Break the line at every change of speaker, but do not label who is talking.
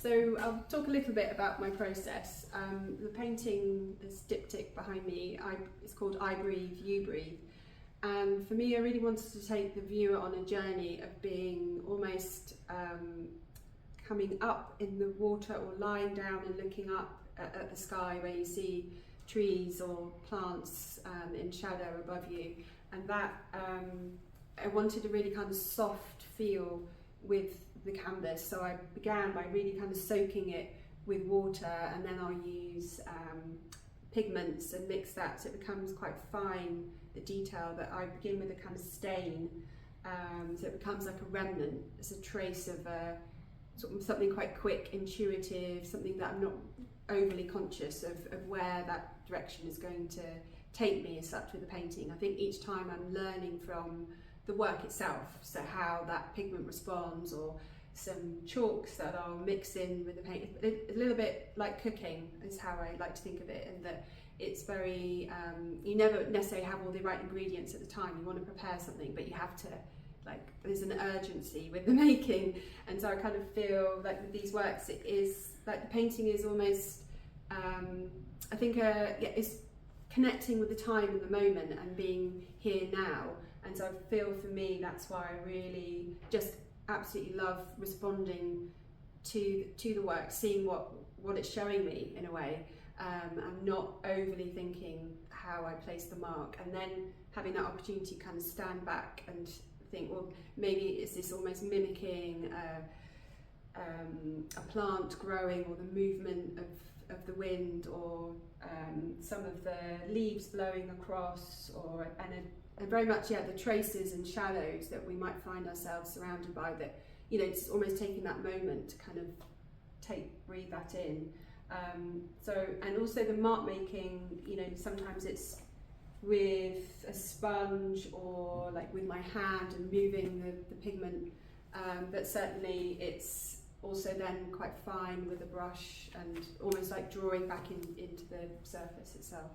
So I'll talk a little bit about my process. The painting, this diptych behind me, it's called I Breathe, You Breathe. And for me, I really wanted to take the viewer on a journey of being almost coming up in the water or lying down and looking up at the sky where you see trees or plants in shadow above you. And that, I wanted a really kind of soft feel with the canvas, so I began by really kind of soaking it with water, and then I'll use pigments and mix that so it becomes quite fine, the detail. But I begin with a kind of stain, so it becomes like a remnant. It's a trace of sort of something quite quick, intuitive, something that I'm not overly conscious of where that direction is going to take me as such with the painting. I think each time I'm learning from the work itself, so how that pigment responds, or some chalks that I'll mix in with the paint. A little bit like cooking is how I like to think of it, and that it's very, you never necessarily have all the right ingredients at the time. You want to prepare something, but you have to, like, there's an urgency with the making. And so I kind of feel like with these works, it is like the painting is almost, I think, it's connecting with the time and the moment and being here now. And so I feel for me that's why I really just absolutely love responding to the work, seeing what it's showing me in a way. I'm not overly thinking how I place the mark, and then having that opportunity to kind of stand back and think, well, maybe is this almost mimicking a plant growing, or the movement of the wind, or some of the leaves blowing across, or and very much, yeah, the traces and shadows that we might find ourselves surrounded by, that, you know, it's almost taking that moment to kind of breathe that in. So, and also the mark making, you know, sometimes it's with a sponge or like with my hand and moving the pigment, but certainly it's also then quite fine with a brush and almost like drawing back into the surface itself.